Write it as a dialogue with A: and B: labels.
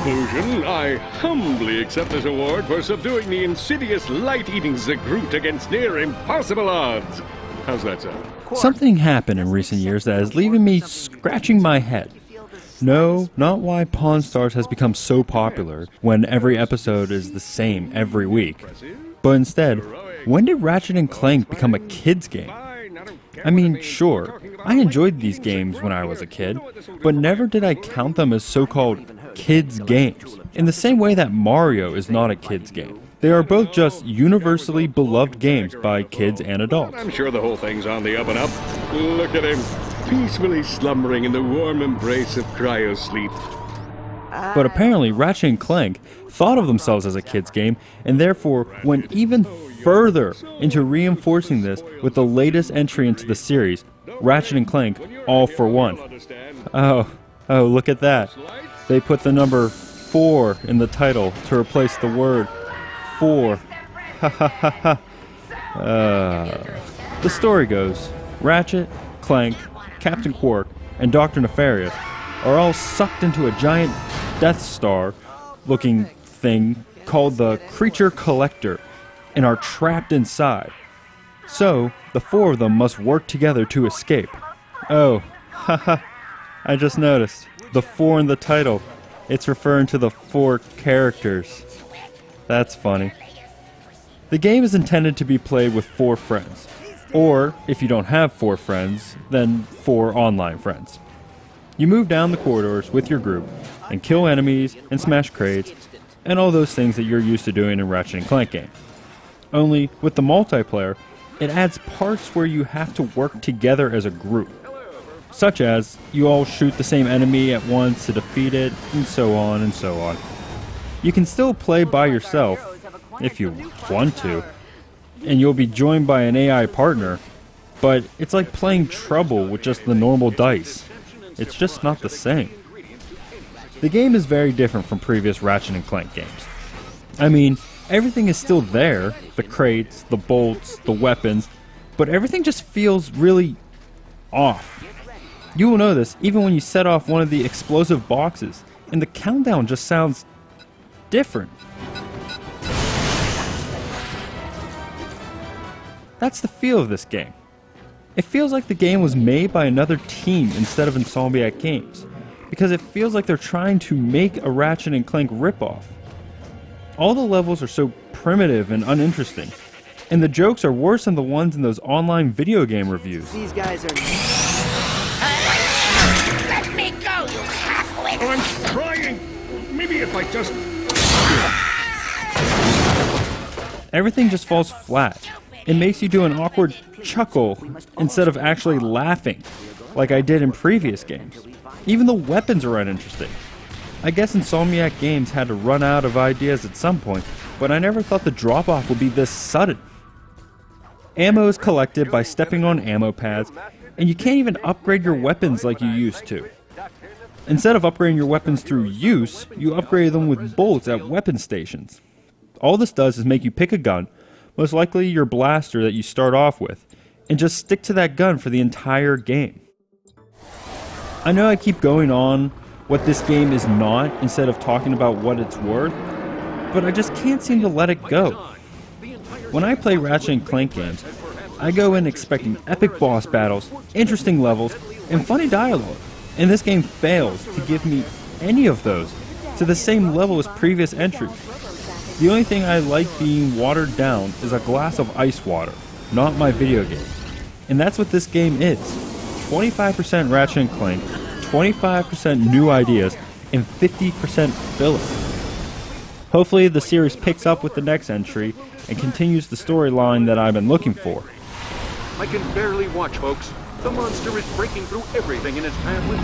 A: conclusion, I humbly accept this award for subduing the insidious light-eating Zagroot against near impossible odds. How's that sound?
B: Something happened in recent years that is leaving me scratching my head. No, not why Pawn Stars has become so popular when every episode is the same every week. But instead, when did Ratchet and Clank become a kid's game? I mean, sure, I enjoyed these games when I was a kid, but never did I count them as so-called kids' games, in the same way that Mario is not a kid's game. They are both just universally beloved games by kids and adults.
A: I'm sure the whole thing's on the up and up. Look at him, peacefully slumbering in the warm embrace of cryo-sleep.
B: But apparently Ratchet and Clank thought of themselves as a kid's game, and therefore went even further into reinforcing this with the latest entry into the series, Ratchet and Clank All for One. Oh, look at that. They put the number 4 in the title to replace the word 4. Ha ha ha ha. The story goes, Ratchet, Clank, Captain Quark, and Dr. Nefarious are all sucked into a giant Death Star looking thing called the Creature Collector and are trapped inside. So, the 4 of them must work together to escape. Oh, haha, I just noticed. The 4 in the title, it's referring to the 4 characters. That's funny. The game is intended to be played with 4 friends. Or, if you don't have 4 friends, then 4 online friends. You move down the corridors with your group, and kill enemies, and smash crates, and all those things that you're used to doing in Ratchet and Clank games. Only, with the multiplayer, it adds parts where you have to work together as a group. Such as, you all shoot the same enemy at once to defeat it, and so on and so on. You can still play by yourself, if you want to, and you'll be joined by an AI partner, but it's like playing Trouble with just the normal dice. It's just not the same. The game is very different from previous Ratchet and Clank games. I mean, everything is still there, the crates, the bolts, the weapons, but everything just feels really off. You will know this even when you set off one of the explosive boxes, and the countdown just sounds different. That's the feel of this game. It feels like the game was made by another team instead of Insomniac Games, because it feels like they're trying to make a Ratchet and Clank ripoff. All the levels are so primitive and uninteresting, and the jokes are worse than the ones in those online video game reviews.
C: These guys are...
D: Let me go, you half-wit!
A: I'm trying! Maybe if I just...
B: Everything just falls flat. It makes you do an awkward chuckle instead of actually laughing, like I did in previous games. Even the weapons are uninteresting. I guess Insomniac Games had to run out of ideas at some point, but I never thought the drop-off would be this sudden. Ammo is collected by stepping on ammo pads, and you can't even upgrade your weapons like you used to. Instead of upgrading your weapons through use, you upgrade them with bullets at weapon stations. All this does is make you pick a gun, most likely your blaster that you start off with, and just stick to that gun for the entire game. I know I keep going on what this game is not instead of talking about what it's worth, but I just can't seem to let it go. When I play Ratchet and Clank games, I go in expecting epic boss battles, interesting levels, and funny dialogue, and this game fails to give me any of those to the same level as previous entries. The only thing I like being watered down is a glass of ice water, not my video game. And that's what this game is. 25% Ratchet and Clank, 25% new ideas, and 50% filler. Hopefully the series picks up with the next entry and continues the storyline that I've been looking for.
E: I can barely watch, folks. The monster is breaking through everything in its pathway.